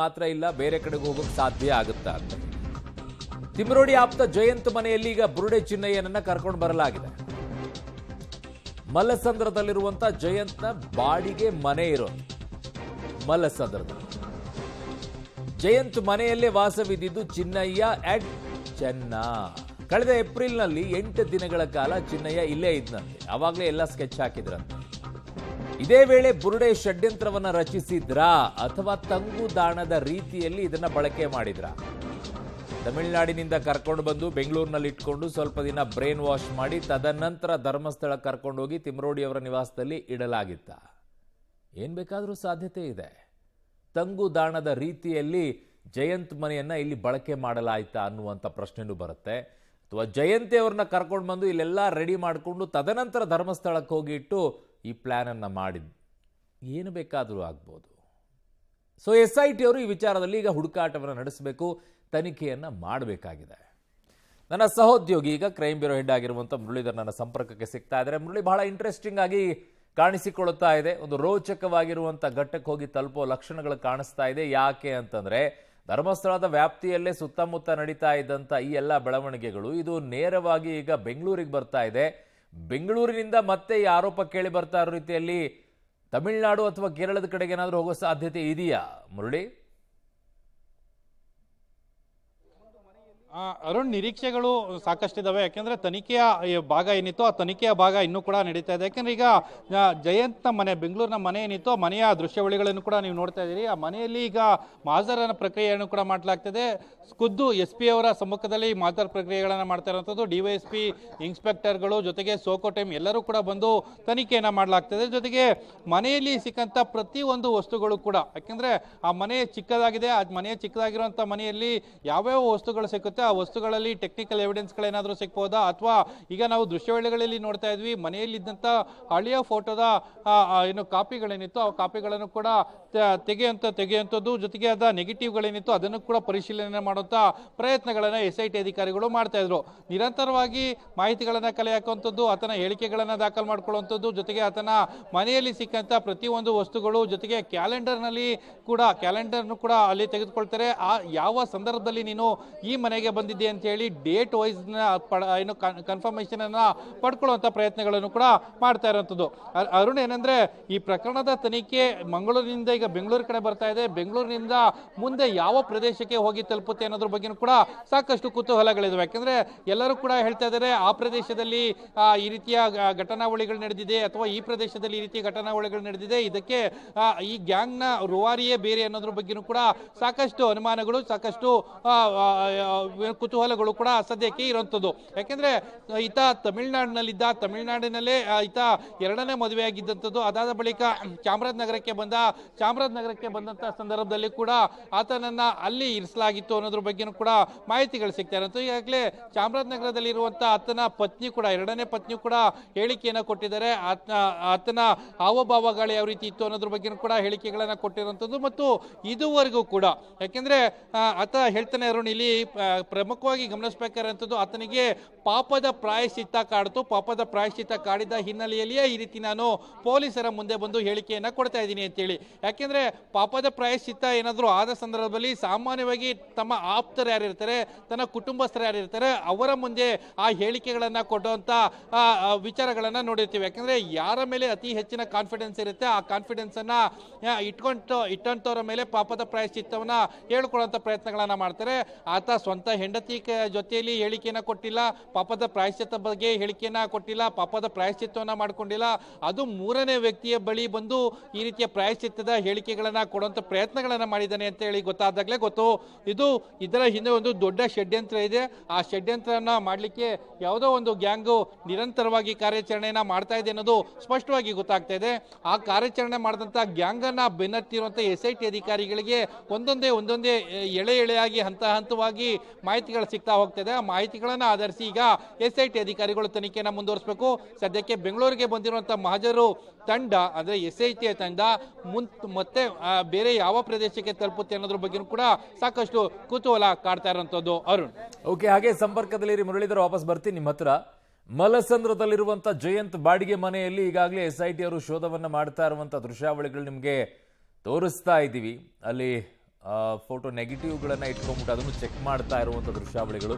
ಮಾತ್ರ ಇಲ್ಲ, ಬೇರೆ ಕಡೆಗೆ ಹೋಗೋಕೆ ಸಾಧ್ಯ ಆಗುತ್ತಾ ಅಂತ. ತಿಮ್ರೋಡಿ ಆಪ್ತ ಜಯಂತ್ ಮನೆಯಲ್ಲಿ ಈಗ ಬುರುಡೆ ಚಿನ್ನಯ್ಯನನ್ನ ಕರ್ಕೊಂಡು ಬರಲಾಗಿದೆ. ಮಲ್ಲಸಂದ್ರದಲ್ಲಿರುವಂತ ಜಯಂತ್ನ ಬಾಡಿಗೆ ಮನೆ ಇರೋದು ಮಲ್ಲಸಂದ್ರದಲ್ಲಿ. ಜಯಂತ್ ಮನೆಯಲ್ಲೇ ವಾಸವಿದ್ದಿದ್ದು ಚಿನ್ನಯ್ಯ ಅಟ್ ಚೆನ್ನ. ಕಳೆದ ಏಪ್ರಿಲ್ನಲ್ಲಿ 8 ದಿನಗಳ ಕಾಲ ಚಿನ್ನಯ್ಯ ಇಲ್ಲೇ ಇದ್ದಂತೆ. ಆವಾಗಲೇ ಎಲ್ಲ ಸ್ಕೆಚ್ ಹಾಕಿದ್ರಂತೆ. ಇದೇ ವೇಳೆ ಬುರುಡೆ ಷಡ್ಯಂತ್ರವನ್ನ ರಚಿಸಿದ್ರಾ ಅಥವಾ ತಂಗುದಾಣದ ರೀತಿಯಲ್ಲಿ ಇದನ್ನ ಬಳಕೆ ಮಾಡಿದ್ರ? ತಮಿಳುನಾಡಿನಿಂದ ಕರ್ಕೊಂಡು ಬಂದು ಬೆಂಗಳೂರಿನಲ್ಲಿ ಇಟ್ಕೊಂಡು ಸ್ವಲ್ಪ ದಿನ ಬ್ರೈನ್ ವಾಶ್ ಮಾಡಿ ತದನಂತರ ಧರ್ಮಸ್ಥಳ ಕರ್ಕೊಂಡು ಹೋಗಿ ತಿಮ್ರೋಡಿ ಅವರ ನಿವಾಸದಲ್ಲಿ ಇಡಲಾಗಿತ್ತ? ಏನ್ ಬೇಕಾದರೂ ಸಾಧ್ಯತೆ ಇದೆ. ತಂಗುದಾಣದ ರೀತಿಯಲ್ಲಿ ಜಯಂತ್ ಮನೆಯನ್ನ ಇಲ್ಲಿ ಬಳಕೆ ಮಾಡಲಾಯ್ತಾ ಅನ್ನುವಂಥ ಪ್ರಶ್ನೆನೂ ಬರುತ್ತೆ. ಅಥವಾ ಜಯಂತಿ ಅವ್ರನ್ನ ಕರ್ಕೊಂಡು ಬಂದು ಇಲ್ಲೆಲ್ಲ ರೆಡಿ ಮಾಡಿಕೊಂಡು ತದನಂತರ ಧರ್ಮಸ್ಥಳಕ್ಕೆ ಹೋಗಿ ಇಟ್ಟು ಈ ಪ್ಲಾನ್ ಅನ್ನ ಮಾಡಿದ್, ಏನು ಬೇಕಾದರೂ ಆಗ್ಬೋದು. ಸೊ SIT ಅವರು ಈ ವಿಚಾರದಲ್ಲಿ ಈಗ ಹುಡುಕಾಟವನ್ನು ನಡೆಸಬೇಕು, ತನಿಖೆಯನ್ನ ಮಾಡಬೇಕಾಗಿದೆ. ನನ್ನ ಸಹೋದ್ಯೋಗಿ ಈಗ ಕ್ರೈಮ್ ಬ್ಯೂರೋ ಹೆಡ್ ಆಗಿರುವಂಥ ಮುರಳೀಧರ್ ನನ್ನ ಸಂಪರ್ಕಕ್ಕೆ ಸಿಗ್ತಾ ಇದ್ದಾರೆ. ಮುರಳಿ, ಬಹಳ ಇಂಟ್ರೆಸ್ಟಿಂಗ್ ಆಗಿ ಕಾಣಿಸಿಕೊಳ್ಳುತ್ತಾ ಇದೆ. ಒಂದು ರೋಚಕವಾಗಿರುವಂಥ ಘಟ್ಟಕ್ಕೆ ಹೋಗಿ ತಲುಪೋ ಲಕ್ಷಣಗಳು ಕಾಣಿಸ್ತಾ ಇದೆ. ಯಾಕೆ ಅಂತಂದ್ರೆ ಧರ್ಮಸ್ಥಳದ ವ್ಯಾಪ್ತಿಯಲ್ಲೇ ಸುತ್ತಮುತ್ತ ನಡೀತಾ ಇದ್ದಂಥ ಈ ಎಲ್ಲ ಬೆಳವಣಿಗೆಗಳು ಇದು ನೇರವಾಗಿ ಈಗ ಬೆಂಗಳೂರಿಗೆ ಬರ್ತಾ ಇದೆ. ಬೆಂಗಳೂರಿನಿಂದ ಮತ್ತೆ ಈ ಆರೋಪ ಕೇಳಿ ಬರ್ತಾ ಇರೋ ರೀತಿಯಲ್ಲಿ ತಮಿಳುನಾಡು ಅಥವಾ ಕೇರಳದ ಕಡೆಗೆ ಏನಾದರೂ ಹೋಗೋ ಸಾಧ್ಯತೆ ಇದೆಯಾ ಮುರಳಿ? ಅರುಣ್, ನಿರೀಕ್ಷೆಗಳು ಸಾಕಷ್ಟಿದ್ದಾವೆ. ಯಾಕೆಂದ್ರೆ ತನಿಖೆಯ ಭಾಗ ಏನಿತ್ತು ಆ ತನಿಖೆಯ ಭಾಗ ಇನ್ನೂ ಕೂಡ ನಡೀತಾ ಇದೆ. ಯಾಕೆಂದ್ರೆ ಈಗ ಜಯಂತ್ನ ಮನೆ, ಬೆಂಗಳೂರಿನ ಮನೆ ಏನಿತ್ತು ಆ ಮನೆಯ ದೃಶ್ಯಾವಳಿಗಳನ್ನು ಕೂಡ ನೀವು ನೋಡ್ತಾ ಇದ್ದೀರಿ. ಆ ಮನೆಯಲ್ಲಿ ಈಗ ಮಾಜರನ ಪ್ರಕ್ರಿಯೆಯನ್ನು ಕೂಡ ಮಾಡಲಾಗ್ತದೆ. ಖುದ್ದು SP ಅವರ ಸಮ್ಮುಖದಲ್ಲಿ ಮಾಜರ್ ಪ್ರಕ್ರಿಯೆಗಳನ್ನು ಮಾಡ್ತಾ ಇರುವಂಥದ್ದು. DYSP ಇನ್ಸ್ಪೆಕ್ಟರ್ಗಳು ಜೊತೆಗೆ ಸೋಕೋ ಟೀಮ್ ಎಲ್ಲರೂ ಕೂಡ ಬಂದು ತನಿಖೆಯನ್ನು ಮಾಡಲಾಗ್ತದೆ. ಜೊತೆಗೆ ಮನೆಯಲ್ಲಿ ಸಿಕ್ಕಂಥ ಪ್ರತಿಯೊಂದು ವಸ್ತುಗಳು ಕೂಡ, ಯಾಕೆಂದ್ರೆ ಆ ಮನೆ ಚಿಕ್ಕದಾಗಿದೆ, ಆ ಮನೆ ಚಿಕ್ಕದಾಗಿರುವಂಥ ಮನೆಯಲ್ಲಿ ಯಾವ್ಯಾವ ವಸ್ತುಗಳು ಸಿಕ್ಕುತ್ತೆ ಆ ವಸ್ತುಗಳಲ್ಲಿ ಟೆಕ್ನಿಕಲ್ ಎವಿಡೆನ್ಸ್ಗಳೇನಾದರೂ ಸಿಗ್ಬೋದಾ, ಅಥವಾ ಈಗ ನಾವು ದೃಶ್ಯಾವಳಿಗಳಲ್ಲಿ ನೋಡ್ತಾ ಇದ್ವಿ ಮನೆಯಲ್ಲಿದ್ದಂಥ ಹಳೆಯ ಫೋಟೋದ ಏನು ಕಾಪಿಗಳೇನಿತ್ತು ಆ ಕಾಪಿಗಳನ್ನು ಕೂಡ ತೆಗೆಯುವಂಥದ್ದು, ಜೊತೆಗೆ ಅದ ನೆಗೆಟಿವ್ಗಳೇನಿತ್ತು ಅದನ್ನು ಕೂಡ ಪರಿಶೀಲನೆ ಮಾಡುವಂಥ ಪ್ರಯತ್ನಗಳನ್ನು SIT ಅಧಿಕಾರಿಗಳು ಮಾಡ್ತಾ ಇದ್ರು. ನಿರಂತರವಾಗಿ ಮಾಹಿತಿಗಳನ್ನು ಕಲೆ ಹಾಕುವಂಥದ್ದು, ಆತನ ಹೇಳಿಕೆಗಳನ್ನು ದಾಖಲು ಮಾಡ್ಕೊಳ್ಳುವಂಥದ್ದು, ಜೊತೆಗೆ ಆತನ ಮನೆಯಲ್ಲಿ ಸಿಕ್ಕಂಥ ಪ್ರತಿಯೊಂದು ವಸ್ತುಗಳು, ಜೊತೆಗೆ ಕ್ಯಾಲೆಂಡರ್ನು ಕೂಡ ಅಲ್ಲಿ ತೆಗೆದುಕೊಳ್ತಾರೆ. ಆ ಯಾವ ಸಂದರ್ಭದಲ್ಲಿ ನೀನು ಈ ಮನೆಗೆ ಬಂದಿದ್ದೆ ಅಂತ ಹೇಳಿ ಡೇಟ್ ವೈಸ್ ಏನು ಕನ್ಫರ್ಮೇಶನ್ ಅನ್ನ ಪಡ್ಕೊಳ್ಳುವಂತ ಪ್ರಯತ್ನಗಳನ್ನು ಕೂಡ ಮಾಡ್ತಾ ಇರುವಂತದ್ದು. ಅರುಣ್, ಏನಂದ್ರೆ ಈ ಪ್ರಕರಣದ ತನಿಖೆ ಮಂಗಳೂರಿನಿಂದ ಈಗ ಬೆಂಗಳೂರು ಕಡೆ ಬರ್ತಾ ಇದೆ. ಬೆಂಗಳೂರಿನಿಂದ ಮುಂದೆ ಯಾವ ಪ್ರದೇಶಕ್ಕೆ ಹೋಗಿ ತಲುಪುತ್ತೆ ಅನ್ನೋದ್ರ ಬಗ್ಗೆ ಕೂಡ ಸಾಕಷ್ಟು ಕುತೂಹಲಗಳಿವೆ. ಯಾಕಂದ್ರೆ ಎಲ್ಲರೂ ಕೂಡ ಹೇಳ್ತಾ ಇದ್ದಾರೆ ಆ ಪ್ರದೇಶದಲ್ಲಿ ಈ ರೀತಿಯ ಘಟನಾವಳಿಗಳು ನಡೆದಿದೆ ಅಥವಾ ಈ ಪ್ರದೇಶದಲ್ಲಿ ಈ ರೀತಿಯ ಘಟನಾವಳಿಗಳು ನಡೆದಿದೆ, ಇದಕ್ಕೆ ಈ ಗ್ಯಾಂಗ್ ನ ರೂವಾರಿಯೇ ಬೇರೆ ಅನ್ನೋದ್ರ ಬಗ್ಗೆನೂ ಕೂಡ ಸಾಕಷ್ಟು ಅನುಮಾನಗಳು, ಸಾಕಷ್ಟು ಕುತೂಹಲಗಳು ಕೂಡ ಸದ್ಯಕ್ಕೆ ಇರುವಂತದ್ದು. ಯಾಕೆಂದ್ರೆ ಈತ ತಮಿಳುನಾಡಿನಲ್ಲೇ ಈತ 2ನೇ ಮದುವೆ ಆಗಿದ್ದಂಥದ್ದು. ಅದಾದ ಬಳಿಕ ಚಾಮರಾಜನಗರಕ್ಕೆ ಬಂದಂತ ಸಂದರ್ಭದಲ್ಲಿ ಕೂಡ ಆತನನ್ನ ಅಲ್ಲಿ ಇರಿಸಲಾಗಿತ್ತು ಅನ್ನೋದ್ರ ಬಗ್ಗೆನೂ ಕೂಡ ಮಾಹಿತಿಗಳು ಸಿಗ್ತಾ ಇರುವಂತದ್ದು. ಈಗಾಗಲೇ ಚಾಮರಾಜನಗರದಲ್ಲಿ ಇರುವಂತಹ ಆತನ ಪತ್ನಿ ಕೂಡ, 2ನೇ ಪತ್ನಿ ಕೂಡ ಹೇಳಿಕೆಯನ್ನ ಕೊಟ್ಟಿದ್ದಾರೆ. ಆತನ ಹಾವಭಾವಗಳು ಯಾವ ರೀತಿ ಇತ್ತು ಅನ್ನೋದ್ರ ಬಗ್ಗೆ ಕೂಡ ಹೇಳಿಕೆಗಳನ್ನ ಕೊಟ್ಟಿರುವಂತದ್ದು. ಮತ್ತು ಇದುವರೆಗೂ ಕೂಡ, ಯಾಕೆಂದ್ರೆ ಆತ ಹೇಳ್ತಾನೆ ಅರುಣ್, ಇಲ್ಲಿ ಪ್ರಮುಖವಾಗಿ ಗಮನಿಸಬೇಕಾದಂಥದ್ದು ಆತನಿಗೆ ಪಾಪದ ಪ್ರಾಯಶ್ಚಿತ್ತ ಕಾಡ್ತು. ಪಾಪದ ಪ್ರಾಯಶ್ಚಿತ್ತ ಕಾಡಿದ ಹಿನ್ನೆಲೆಯಲ್ಲಿಯೇ ಈ ರೀತಿ ನಾನು ಪೊಲೀಸರ ಮುಂದೆ ಬಂದು ಹೇಳಿಕೆಯನ್ನ ಕೊಡ್ತಾ ಇದ್ದೀನಿ ಅಂತೇಳಿ. ಯಾಕೆಂದ್ರೆ ಪಾಪದ ಪ್ರಾಯಶ್ಚಿತ್ತ ಏನಾದರೂ ಆದ ಸಂದರ್ಭದಲ್ಲಿ ಸಾಮಾನ್ಯವಾಗಿ ತಮ್ಮ ಆಪ್ತರು ಯಾರಿರ್ತಾರೆ, ತನ್ನ ಕುಟುಂಬಸ್ಥರು ಯಾರಿರ್ತಾರೆ, ಅವರ ಮುಂದೆ ಆ ಹೇಳಿಕೆಗಳನ್ನ ಕೊಡುವಂತ ವಿಚಾರಗಳನ್ನ ನೋಡಿರ್ತೀವಿ. ಯಾಕಂದ್ರೆ ಯಾರ ಮೇಲೆ ಅತಿ ಹೆಚ್ಚಿನ ಕಾನ್ಫಿಡೆನ್ಸ್ ಇರುತ್ತೆ ಆ ಕಾನ್ಫಿಡೆನ್ಸ್ ಅನ್ನ ಇಟ್ಟಂತವರ ಮೇಲೆ ಪಾಪದ ಪ್ರಾಯಶ್ಚಿತ್ತವನ್ನ ಹೇಳ್ಕೊಳ್ಳುವಂತ ಪ್ರಯತ್ನಗಳನ್ನ ಮಾಡ್ತಾರೆ. ಆತ ಸ್ವಂತ ಹೆಂಡತಿ ಜೊತೆಯಲ್ಲಿ ಹೇಳಿಕೆಯನ್ನ ಕೊಟ್ಟಿಲ್ಲ, ಪಾಪದ ಪ್ರಾಯಶ್ಚಿತ್ತ ಬಗ್ಗೆ ಹೇಳಿಕೆಯನ್ನ ಕೊಟ್ಟಿಲ್ಲ, ಪಾಪದ ಪ್ರಾಯಶ್ಚಿತ್ತವನ್ನ ಮಾಡ್ಕೊಂಡಿಲ್ಲ. ಅದು 3ನೇ ವ್ಯಕ್ತಿಯ ಬಳಿ ಬಂದು ಈ ರೀತಿಯ ಪ್ರಾಯಶ್ಚಿತ್ತದ ಹೇಳಿಕೆಗಳನ್ನ ಕೊಡುವಂತ ಪ್ರಯತ್ನಗಳನ್ನ ಮಾಡಿದ್ದಾನೆ ಅಂತ ಹೇಳಿ ಗೊತ್ತಾದಾಗಲೇ ಇದರ ಹಿಂದೆ ಒಂದು ದೊಡ್ಡ ಷಡ್ಯಂತ್ರ ಇದೆ. ಆ ಷಡ್ಯಂತ್ರನ ಮಾಡ್ಲಿಕ್ಕೆ ಯಾವುದೋ ಒಂದು ಗ್ಯಾಂಗು ನಿರಂತರವಾಗಿ ಕಾರ್ಯಾಚರಣೆಯನ್ನ ಮಾಡ್ತಾ ಇದೆ ಅನ್ನೋದು ಸ್ಪಷ್ಟವಾಗಿ ಗೊತ್ತಾಗ್ತಾ ಇದೆ. ಆ ಕಾರ್ಯಾಚರಣೆ ಮಾಡಿದಂತ ಗ್ಯಾಂಗ್ ಅನ್ನ ಬೆನ್ನತ್ತಿರುವಂತ SIT ಅಧಿಕಾರಿಗಳಿಗೆ ಒಂದೊಂದೇ ಎಳೆಯಾಗಿ ಹಂತವಾಗಿ ಮಾಹಿತಿಗಳು ಸಿಗ್ತಾ ಹೋಗ್ತದೆ. ಆ ಮಾಹಿತಿಗಳನ್ನ ಆಧರಿಸಿ ಈಗ SIT ಅಧಿಕಾರಿಗಳು ತನಿಖೆಯನ್ನು ಮುಂದುವರಿಸಬೇಕು. ಸದ್ಯಕ್ಕೆ ಬೆಂಗಳೂರಿಗೆ ಬಂದಿರುವಂತಹ ಮಹಜರು ತಂಡ, ಅಂದ್ರೆ SIT ತಂಡ ಮತ್ತೆ ಬೇರೆ ಯಾವ ಪ್ರದೇಶಕ್ಕೆ ತಲುಪುತ್ತೆ ಅನ್ನೋದ್ರ ಬಗ್ಗೆ ಕೂಡ ಸಾಕಷ್ಟು ಕುತೂಹಲ ಕಾಡ್ತಾ ಇರುವಂತದ್ದು. ಅರುಣ್, ಓಕೆ, ಹಾಗೆ ಸಂಪರ್ಕದಲ್ಲಿ ಮುರಳೀಧರ್ ವಾಪಸ್ ಬರ್ತೀನಿ ನಿಮ್ಮ ಹತ್ರ. ಮಲ್ಲಸಂದ್ರದಲ್ಲಿರುವಂತ ಜಯಂತ್ ಬಾಡಿಗೆ ಮನೆಯಲ್ಲಿ ಈಗಾಗಲೇ SIT ಅವರು ಶೋಧವನ್ನ ಮಾಡ್ತಾ ಇರುವಂತ ದೃಶ್ಯಾವಳಿಗಳು ನಿಮಗೆ ತೋರಿಸ್ತಾ ಇದ್ದೀವಿ. ಅಲ್ಲಿ ಫೋಟೋ ನೆಗೆಟಿವ್ಗಳನ್ನ ಇಟ್ಕೊಂಡ್ಬಿಟ್ಟು ಅದನ್ನು ಚೆಕ್ ಮಾಡ್ತಾ ಇರುವಂಥ ದೃಶ್ಯಾವಳಿಗಳು